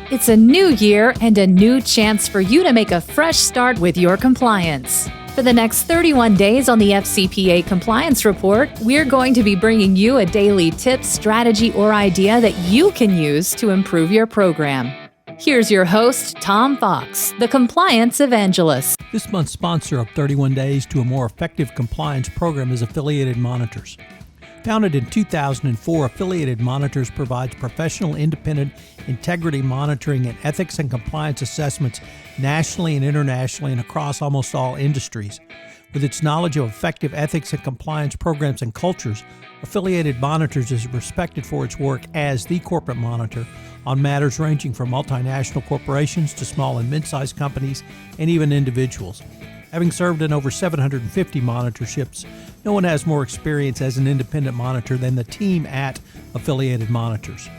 It's a new year and a new chance for you to make a fresh start with your compliance. For the next 31 days on the FCPA Compliance Report, we're going to be bringing you a daily tip, strategy, or idea that you can use to improve your program. Here's your host, Tom Fox, the Compliance Evangelist. This month's sponsor of 31 Days to a More Effective Compliance Program is Affiliated Monitors. Founded in 2004, Affiliated Monitors provides professional, independent integrity monitoring and ethics and compliance assessments nationally and internationally and across almost all industries. With its knowledge of effective ethics and compliance programs and cultures, Affiliated Monitors is respected for its work as the corporate monitor on matters ranging from multinational corporations to small and mid-sized companies and even individuals. Having served in over 750 monitorships, no one has more experience as an independent monitor than the team at Affiliated Monitors.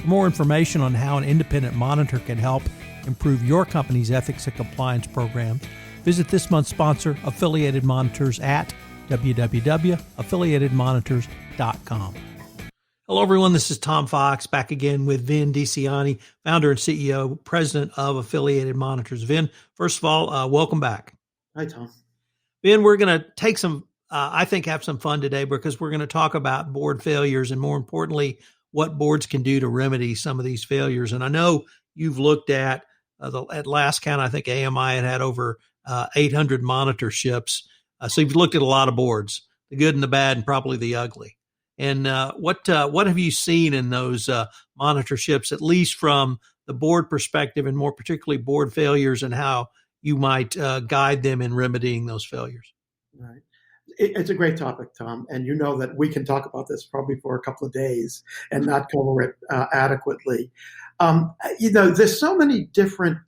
For more information on how an independent monitor can help improve your company's ethics and compliance program, visit this month's sponsor, Affiliated Monitors, at www.affiliatedmonitors.com. Hello, everyone. This is Tom Fox, back again with Vin DiCiani, founder and CEO, president of Affiliated Monitors. Vin, first of all, welcome back. Hi, Tom. Ben, we're going to take some, I think, have some fun today because we're going to talk about board failures and, more importantly, what boards can do to remedy some of these failures. And I know you've looked at, at last count, I think AMI had over 800 monitorships. So you've looked at a lot of boards, the good and the bad and probably the ugly. And what have you seen in those monitorships, at least from the board perspective and more particularly board failures and how you might guide them in remedying those failures? Right. It's a great topic, Tom. And you know that we can talk about this probably for a couple of days and not cover it adequately. There's so many different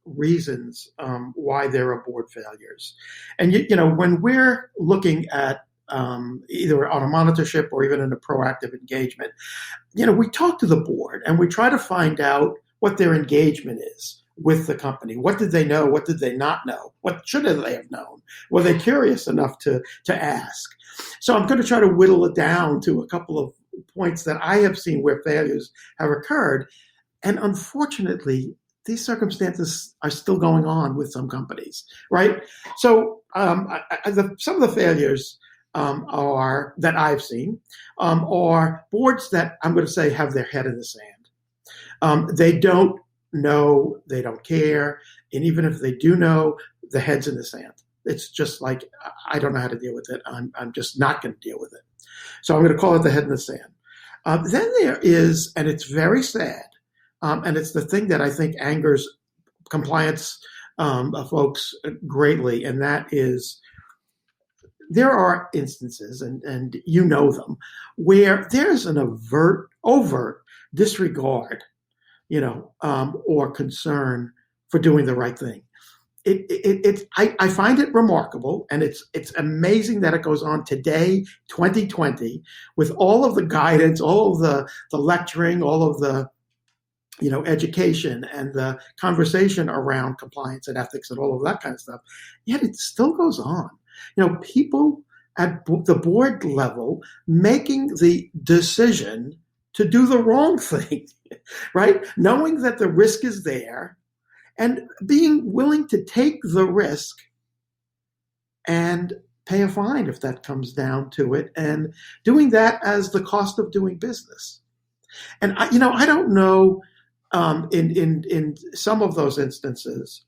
reasons why there are board failures. And, when we're looking at either on a monitorship or even in a proactive engagement, we talk to the board and we try to find out what their engagement is with the company. What did they know? What did they not know? What should they have known? Were they curious enough to ask? So I'm going to try to whittle it down to a couple of points that I have seen where failures have occurred. And unfortunately, these circumstances are still going on with some companies, right? So some of the failures are that I've seen are boards that I'm going to say have their head in the sand. They don't know, they don't care, and even if they do know, the head's in the sand. It's just like, I don't know how to deal with it. I'm just not going to deal with it. So I'm going to call it the head in the sand. Then there is, and it's very sad, and it's the thing that I think angers compliance folks greatly, and that is there are instances, and you know them, where there's an overt disregard or concern for doing the right thing. I find it remarkable, and it's amazing that it goes on today, 2020, with all of the guidance, all of the lecturing, all of the education and the conversation around compliance and ethics and all of that kind of stuff. Yet it still goes on. People at the board level making the decision to do the wrong thing, right? Knowing that the risk is there and being willing to take the risk and pay a fine if that comes down to it, and doing that as the cost of doing business. And I don't know in some of those instances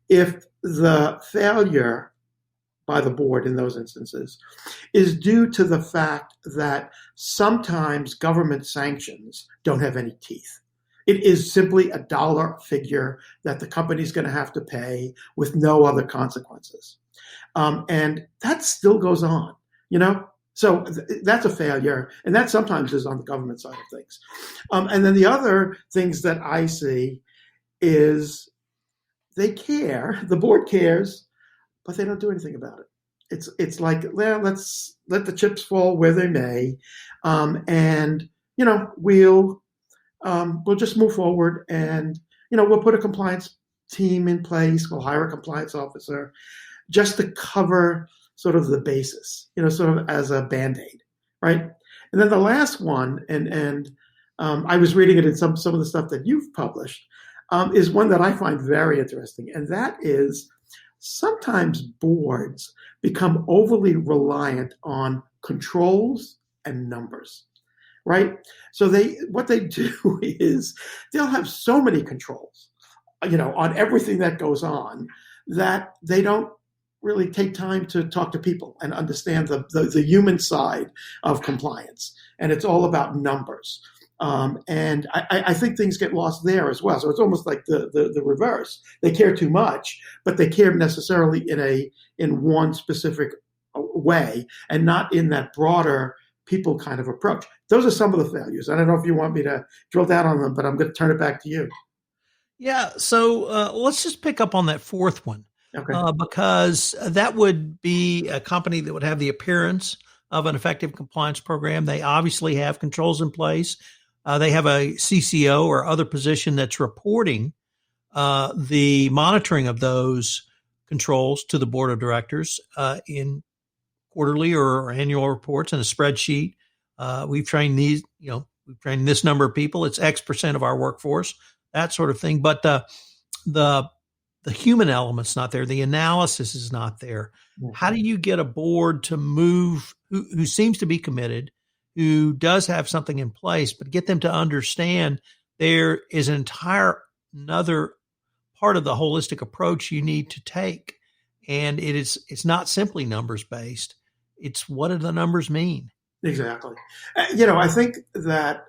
if the failure by the board in those instances is due to the fact that sometimes government sanctions don't have any teeth. It is simply a dollar figure that the company's going to have to pay with no other consequences. And that still goes on, So that's a failure, and that sometimes is on the government side of things. And then the other things that I see is they care, the board cares, but they don't do anything about it. It's like, well, let's let the chips fall where they may, and we'll just move forward, and we'll put a compliance team in place. We'll hire a compliance officer just to cover sort of the basis, sort of as a Band-Aid, right? And then the last one, and I was reading it in some of the stuff that you've published, is one that I find very interesting. And that is sometimes boards become overly reliant on controls and numbers, right? So what they do is they'll have so many controls, on everything that goes on, that they don't really take time to talk to people and understand the human side of compliance. And it's all about numbers. And I think things get lost there as well. So it's almost like the reverse. They care too much, but they care necessarily in one specific way and not in that broader people kind of approach. Those are some of the failures. I don't know if you want me to drill down on them, but I'm going to turn it back to you. Yeah. So let's just pick up on that fourth one. Okay. Because that would be a company that would have the appearance of an effective compliance program. They obviously have controls in place. They have a CCO or other position that's reporting the monitoring of those controls to the board of directors in quarterly or annual reports in a spreadsheet. We've trained we've trained this number of people. It's X% of our workforce, that sort of thing. But the human element's not there. The analysis is not there. Mm-hmm. How do you get a board to move who seems to be committed, who does have something in place, but get them to understand there is an entire another part of the holistic approach you need to take. And it's not simply numbers based. It's what do the numbers mean? Exactly. I think that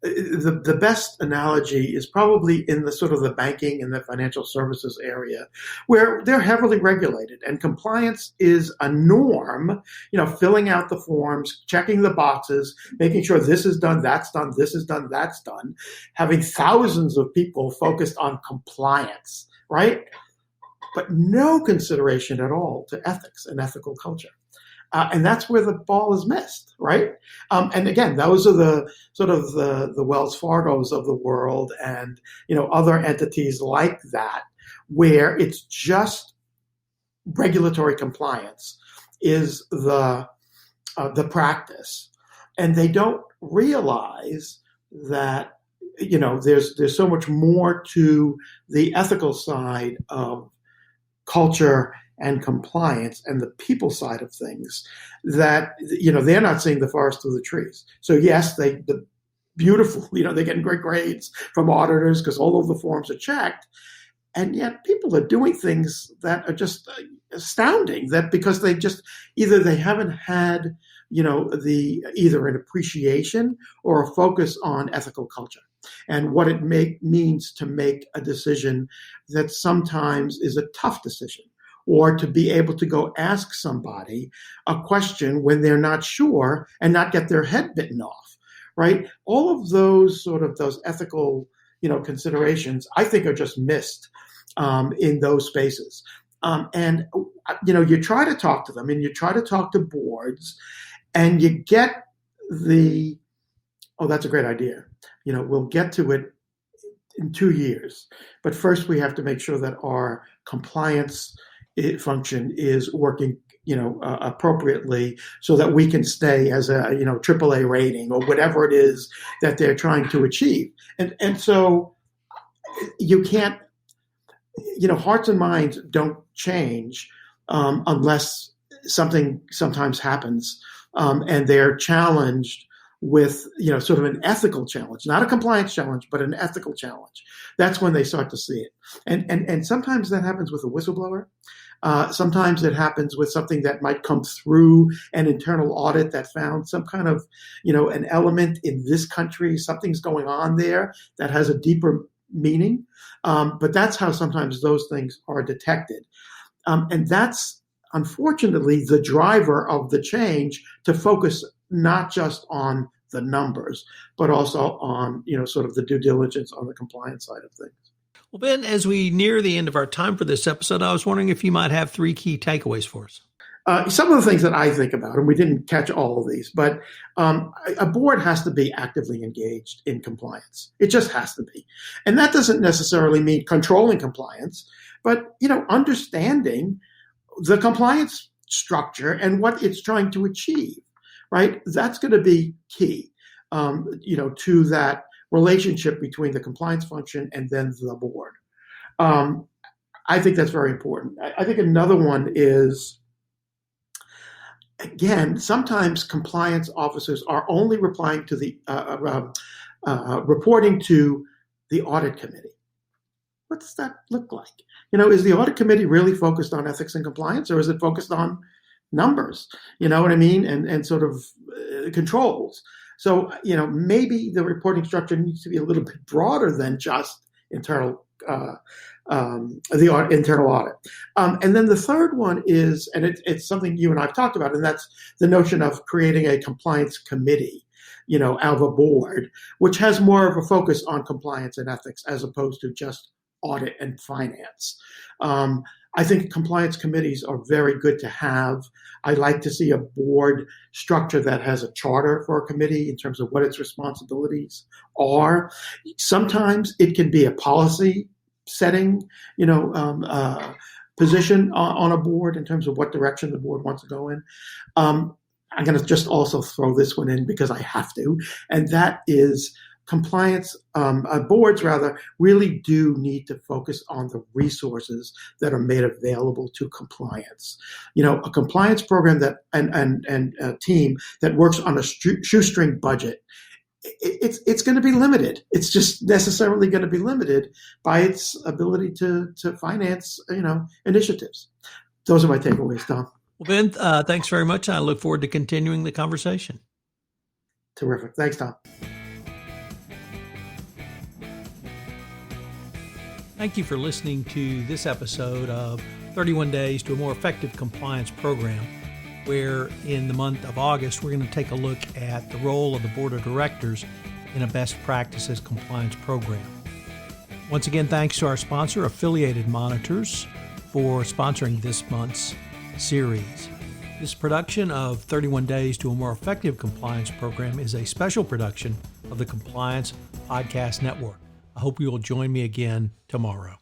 the best analogy is probably in the sort of the banking and the financial services area, where they're heavily regulated and compliance is a norm, filling out the forms, checking the boxes, making sure this is done, that's done, this is done, that's done, having thousands of people focused on compliance, right? But no consideration at all to ethics and ethical culture. And that's where the ball is missed, right? And again, those are the sort of the Wells Fargos of the world and, other entities like that, where it's just regulatory compliance is the practice. And they don't realize that, there's so much more to the ethical side of culture and compliance and the people side of things that, they're not seeing the forest through the trees. So yes, the beautiful, they're getting great grades from auditors because all of the forms are checked. And yet people are doing things that are just astounding, that because they just, either they haven't had, either an appreciation or a focus on ethical culture and what it means to make a decision that sometimes is a tough decision, or to be able to go ask somebody a question when they're not sure and not get their head bitten off, right? All of those ethical, considerations, I think are just missed in those spaces. And you try to talk to them and you try to talk to boards and you get that's a great idea. We'll get to it in 2 years. But first we have to make sure that our compliance function is working, appropriately so that we can stay as a, AAA rating or whatever it is that they're trying to achieve. And so you can't, hearts and minds don't change unless something sometimes happens and they're challenged with, sort of an ethical challenge, not a compliance challenge, but an ethical challenge. That's when they start to see it. And sometimes that happens with a whistleblower. Sometimes it happens with something that might come through an internal audit that found some kind of, an element in this country, something's going on there that has a deeper meaning. But that's how sometimes those things are detected. And that's unfortunately the driver of the change to focus not just on the numbers, but also on, sort of the due diligence on the compliance side of things. Well, Ben, as we near the end of our time for this episode, I was wondering if you might have 3 key takeaways for us. Some of the things that I think about, and we didn't catch all of these, but a board has to be actively engaged in compliance. It just has to be. And that doesn't necessarily mean controlling compliance, but, understanding the compliance structure and what it's trying to achieve, right? That's going to be key, to that relationship between the compliance function and then the board. I think that's very important. I think another one is, again, sometimes compliance officers are only replying to the reporting to the audit committee. What does that look like? Is the audit committee really focused on ethics and compliance, or is it focused on numbers? You know what I mean? And sort of controls. So, maybe the reporting structure needs to be a little bit broader than just internal the internal audit. And then the third one is, and it's something you and I have talked about, and that's the notion of creating a compliance committee, out of a board, which has more of a focus on compliance and ethics as opposed to just audit and finance. I think compliance committees are very good to have. I like to see a board structure that has a charter for a committee in terms of what its responsibilities are. Sometimes it can be a policy setting, position on a board in terms of what direction the board wants to go in. I'm going to just also throw this one in because I have to, and that is compliance. Boards rather really do need to focus on the resources that are made available to compliance. A compliance program that and a team that works on a shoestring budget, it's going to be limited. It's just necessarily going to be limited by its ability to finance, initiatives. Those are my takeaways, Tom. Well, Ben, thanks very much. I look forward to continuing the conversation. Terrific. Thanks, Tom. Thank you for listening to this episode of 31 Days to a More Effective Compliance Program, where in the month of August, we're going to take a look at the role of the Board of Directors in a best practices compliance program. Once again, thanks to our sponsor, Affiliated Monitors, for sponsoring this month's series. This production of 31 Days to a More Effective Compliance Program is a special production of the Compliance Podcast Network. I hope you will join me again tomorrow.